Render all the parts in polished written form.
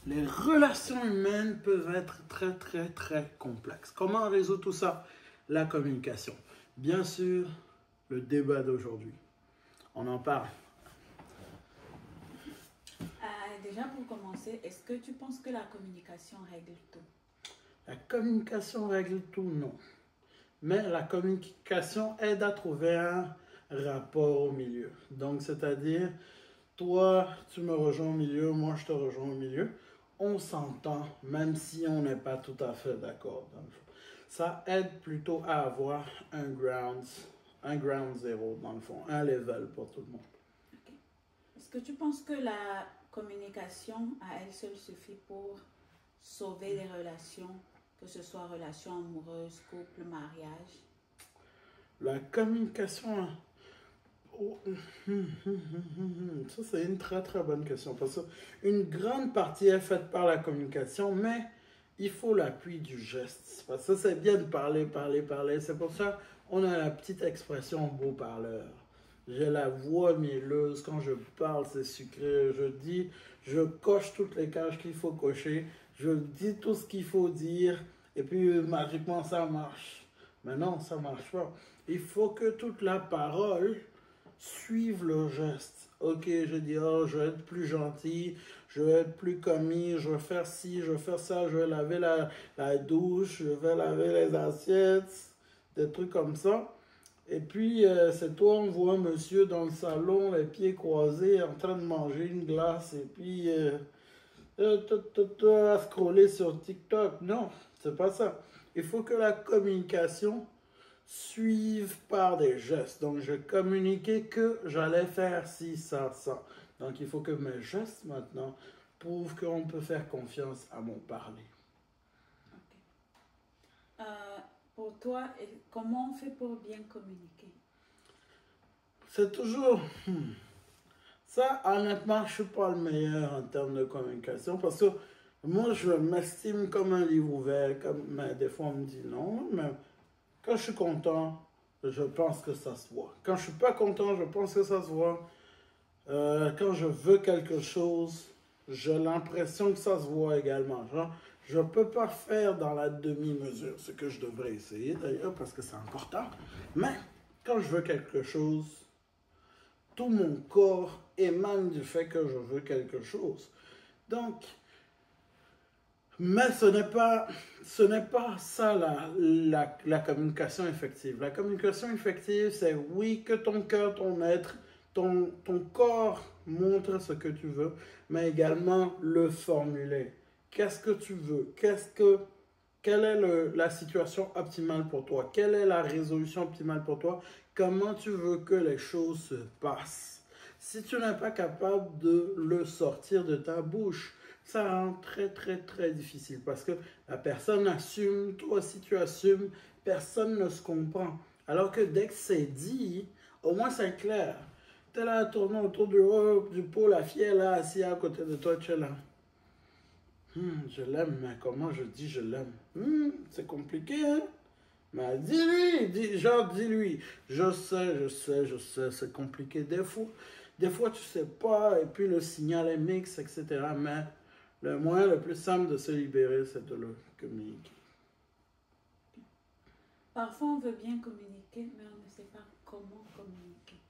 Les relations humaines peuvent être très complexes. Comment résoudre tout ça? La communication. Bien sûr, le débat d'aujourd'hui. On en parle. Déjà pour commencer, est-ce que tu penses que la communication règle tout? La communication règle tout, non. Mais la communication aide à trouver un rapport au milieu. Donc, c'est-à-dire, toi, tu me rejoins au milieu, moi, je te rejoins au milieu. On s'entend, même si on n'est pas tout à fait d'accord. Ça aide plutôt à avoir un ground zero, dans le fond, un level pour tout le monde. Okay. Est-ce que tu penses que la communication à elle seule suffit pour sauver les relations, que ce soit relations amoureuses, couple, mariage? La communication... Oh, ça, c'est une très bonne question. Parce qu'une grande partie est faite par la communication, mais il faut l'appui du geste. Parce que c'est bien de parler. C'est pour ça qu'on a la petite expression beau parleur. J'ai la voix mielleuse. Quand je parle, c'est sucré. Je coche toutes les cases qu'il faut cocher. Je dis tout ce qu'il faut dire. Et puis, magiquement, ça marche. Mais non, ça ne marche pas. Il faut que toute la parole suive le geste. Ok, je dis, oh, je vais être plus gentil, je vais être plus commis, je vais faire ci, je vais faire ça, je vais laver la douche, je vais laver les assiettes, des trucs comme ça. Et puis, c'est toi, on voit un monsieur dans le salon, les pieds croisés, en train de manger une glace, et puis, à scroller sur TikTok. Non, c'est pas ça. Il faut que la communication suivre par des gestes. Donc, je communiquais que j'allais faire ci, ça. Donc, il faut que mes gestes, maintenant, prouvent qu'on peut faire confiance à mon parler. Okay. Pour toi, comment on fait pour bien communiquer? C'est toujours... Ça, honnêtement, je ne suis pas le meilleur en termes de communication parce que moi, je m'estime comme un livre ouvert. Mais des fois, on me dit non, mais... Quand je suis content, je pense que ça se voit. Quand je ne suis pas content, je pense que ça se voit. Quand je veux quelque chose, j'ai l'impression que ça se voit également. Genre, je ne peux pas faire dans la demi-mesure, ce que je devrais essayer d'ailleurs parce que c'est important. Mais quand je veux quelque chose, tout mon corps émane du fait que je veux quelque chose. Donc, mais ce n'est pas ça la communication effective. La communication effective, c'est oui que ton cœur, ton être, ton corps montre ce que tu veux, mais également le formuler. Qu'est-ce que tu veux? Quelle est la situation optimale pour toi? Quelle est la résolution optimale pour toi? Comment tu veux que les choses se passent? Si tu n'es pas capable de le sortir de ta bouche, ça rend très difficile parce que la personne assume, toi aussi tu assumes, personne ne se comprend. Alors que dès que c'est dit, au moins c'est clair. Tu es là à tourner autour du pot, la fille est là assise à côté de toi, tu es là. Je l'aime, mais comment je dis je l'aime? C'est compliqué, hein? Mais dis-lui, dis-lui. Je sais, c'est compliqué. Des fois tu sais pas, et puis le signal est mixte, etc. Mais le moyen le plus simple de se libérer, c'est de le communiquer. Parfois, on veut bien communiquer, mais on ne sait pas comment communiquer.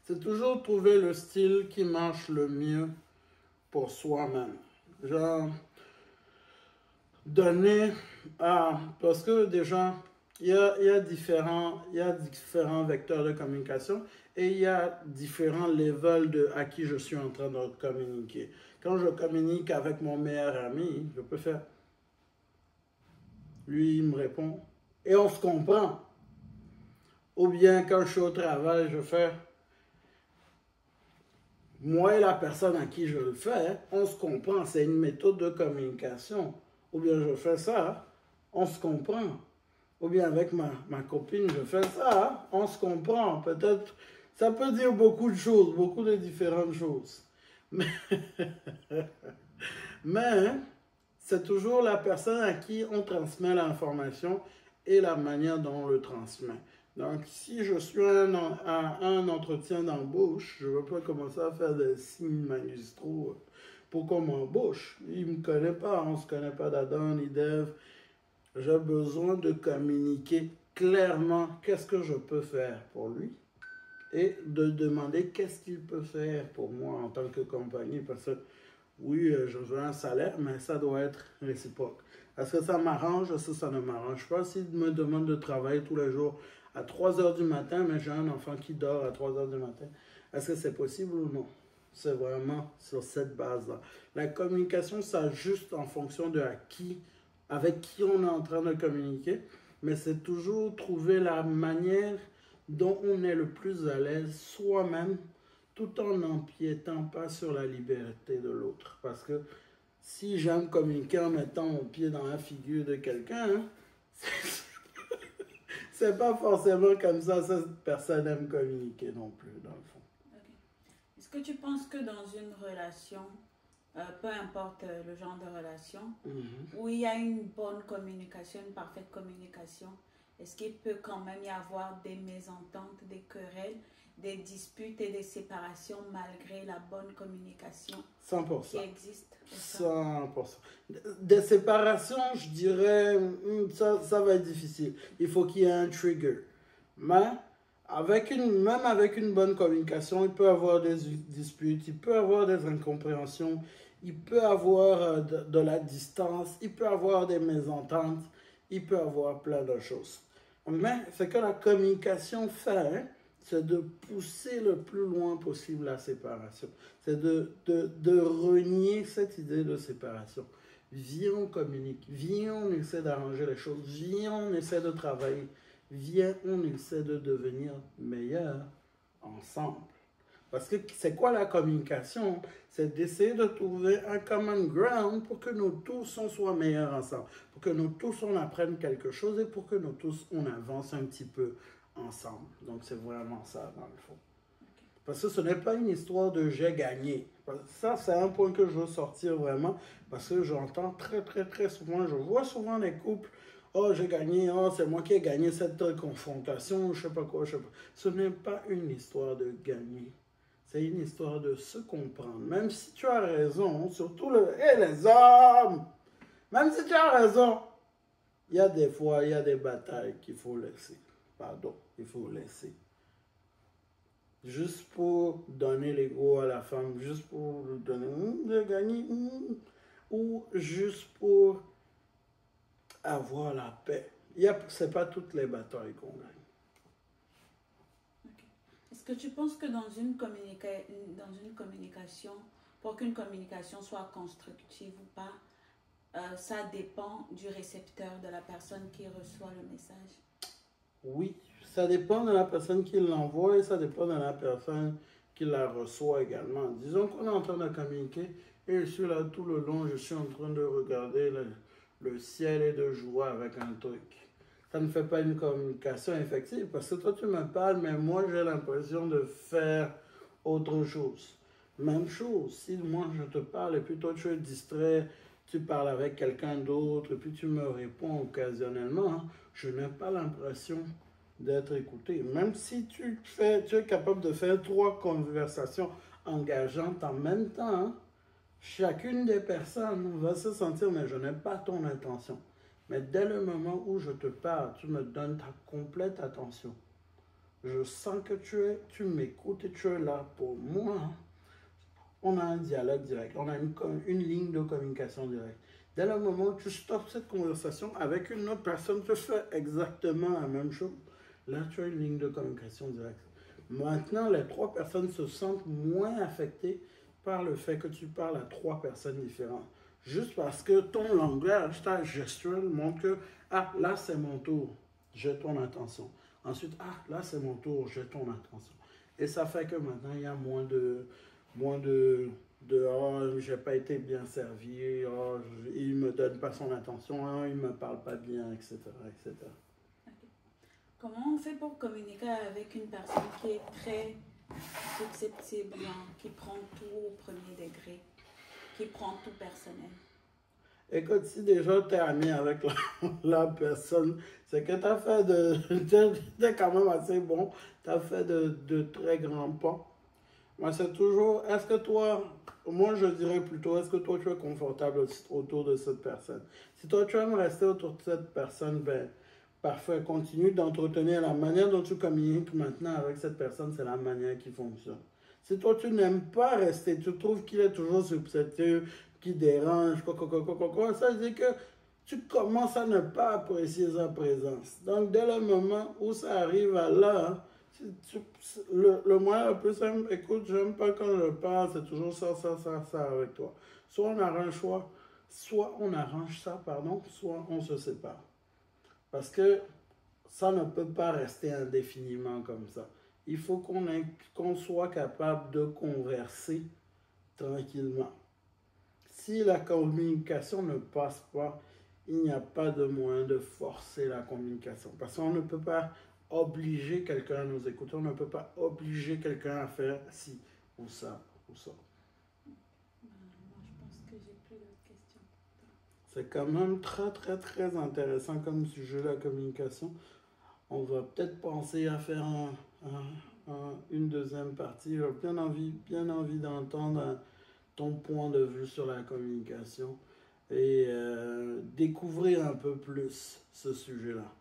C'est toujours trouver le style qui marche le mieux pour soi-même. Genre, donner à... Parce que déjà, il y a différents vecteurs de communication et il y a différents levels à qui je suis en train de communiquer. Quand je communique avec mon meilleur ami, je peux faire... Lui, il me répond et on se comprend. Ou bien quand je suis au travail, je fais... Moi et la personne à qui je le fais, on se comprend. C'est une méthode de communication. Ou bien je fais ça, on se comprend. Ou bien avec ma copine, je fais ça, on se comprend. Peut-être, ça peut dire beaucoup de choses, beaucoup de différentes choses. Mais c'est toujours la personne à qui on transmet l'information et la manière dont on le transmet. Donc, si je suis à un entretien d'embauche, je ne veux pas commencer à faire des signes magistraux pour qu'on m'embauche. Il ne me connaît pas, on ne se connaît pas d'Adam ni d'Ève. J'ai besoin de communiquer clairement qu'est-ce que je peux faire pour lui et de demander qu'est-ce qu'il peut faire pour moi en tant que compagnie. Parce que oui, je veux un salaire, mais ça doit être réciproque. Est-ce que ça m'arrange? Est-ce que ça ne m'arrange pas? S'il me demande de travailler tous les jours à 3 heures du matin, mais j'ai un enfant qui dort à 3 heures du matin, est-ce que c'est possible ou non? C'est vraiment sur cette base-là. La communication s'ajuste en fonction de avec qui on est en train de communiquer, mais c'est toujours trouver la manière dont on est le plus à l'aise soi-même tout en n'empiétant pas sur la liberté de l'autre. Parce que si j'aime communiquer en mettant mon pied dans la figure de quelqu'un, hein, c'est pas forcément comme ça, cette personne aime communiquer non plus, dans le fond. Okay. Est-ce que tu penses que dans une relation, peu importe le genre de relation, où il y a une bonne communication, une parfaite communication, est-ce qu'il peut quand même y avoir des mésententes, des querelles, des disputes et des séparations malgré la bonne communication 100%. Qui existe? 100%. Des séparations, je dirais, ça va être difficile. Il faut qu'il y ait un trigger. Mais même avec une bonne communication, il peut y avoir des disputes, il peut y avoir des incompréhensions, il peut y avoir de la distance, il peut y avoir des mésententes, il peut y avoir plein de choses. Mais ce que la communication fait, c'est de pousser le plus loin possible la séparation. C'est de renier cette idée de séparation. Viens, on communique. Viens, on essaie d'arranger les choses. Viens, on essaie de travailler. Viens, on essaie de devenir meilleur ensemble. Parce que c'est quoi la communication? C'est d'essayer de trouver un common ground pour que nous tous on soit meilleurs ensemble. Pour que nous tous on apprenne quelque chose et pour que nous tous on avance un petit peu ensemble. Donc c'est vraiment ça dans le fond. Parce que ce n'est pas une histoire de j'ai gagné. Ça c'est un point que je veux sortir vraiment parce que j'entends très souvent, je vois souvent les couples, oh j'ai gagné, oh c'est moi qui ai gagné cette confrontation, je sais pas quoi, je sais pas. Ce n'est pas une histoire de gagner. C'est une histoire de se comprendre. Même si tu as raison, surtout les hommes, même si tu as raison, il y a des fois, il y a des batailles qu'il faut laisser. Pardon, il faut laisser. Juste pour donner l'ego à la femme, juste pour lui donner de gagner, ou juste pour avoir la paix. Ce n'est pas toutes les batailles qu'on gagne. Est-ce que tu penses que dans une communication, pour qu'une communication soit constructive ou pas, ça dépend du récepteur, de la personne qui reçoit le message? Oui, ça dépend de la personne qui l'envoie et ça dépend de la personne qui la reçoit également. Disons qu'on est en train de communiquer et je suis là tout le long, je suis en train de regarder le ciel et de jouer avec un truc. Ça ne fait pas une communication effective parce que toi tu me parles, mais moi j'ai l'impression de faire autre chose. Même chose, si moi je te parle et puis toi tu es distrait, tu parles avec quelqu'un d'autre et puis tu me réponds occasionnellement, je n'ai pas l'impression d'être écouté. Même si tu es capable de faire 3 conversations engageantes en même temps, chacune des personnes va se sentir, mais je n'ai pas ton intention. Mais dès le moment où je te parle, tu me donnes ta complète attention. Je sens que tu m'écoutes et tu es là pour moi. On a un dialogue direct, on a une ligne de communication directe. Dès le moment où tu stoppes cette conversation avec une autre personne, tu fais exactement la même chose. Là, tu as une ligne de communication directe. Maintenant, les 3 personnes se sentent moins affectées par le fait que tu parles à 3 personnes différentes. Juste parce que ton langage, ta gestuelle montre que, ah, là, c'est mon tour, j'ai ton attention. Ensuite, ah, là, c'est mon tour, j'ai ton attention. Et ça fait que maintenant, il y a moins de oh, j'ai pas été bien servi, oh, il me donne pas son attention, oh, il me parle pas bien, etc. etc. Okay. Comment on fait pour communiquer avec une personne qui est très susceptible, qui prend tout au premier degré, qui prend tout personnel? Écoute, si déjà tu es ami avec la personne, c'est que tu as fait t'es quand même assez bon, tu as fait de très grands pas. Moi, c'est toujours, est-ce que toi, moi je dirais plutôt, est-ce que toi tu es confortable autour de cette personne? Si toi tu aimes rester autour de cette personne, ben, parfait, continue d'entretenir la manière dont tu communiques maintenant avec cette personne, c'est la manière qui fonctionne. Si toi tu n'aimes pas rester, tu trouves qu'il est toujours susceptible, qu'il dérange, quoi, ça veut dire que tu commences à ne pas apprécier sa présence. Donc dès le moment où ça arrive à là, le moyen le plus simple, écoute, j'aime pas quand je parle, c'est toujours ça avec toi. Soit on arrange, soit on arrange ça, pardon, soit on se sépare. Parce que ça ne peut pas rester indéfiniment comme ça. Il faut qu'on soit capable de converser tranquillement. Si la communication ne passe pas, il n'y a pas de moyen de forcer la communication. Parce qu'on ne peut pas obliger quelqu'un à nous écouter, on ne peut pas obliger quelqu'un à faire ci ou ça ou ça. Moi, je pense que j'ai plus d'autres questions. C'est quand même très intéressant comme sujet, la communication. On va peut-être penser à faire une deuxième partie. J'ai bien envie d'entendre ton point de vue sur la communication et découvrir un peu plus ce sujet-là.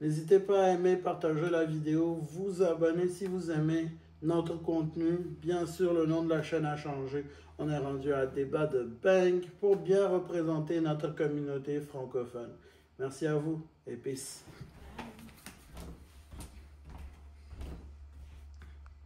N'hésitez pas à aimer, partager la vidéo, vous abonner si vous aimez notre contenu. Bien sûr, le nom de la chaîne a changé. On est rendu à Débat de Bank pour bien représenter notre communauté francophone. Merci à vous et peace.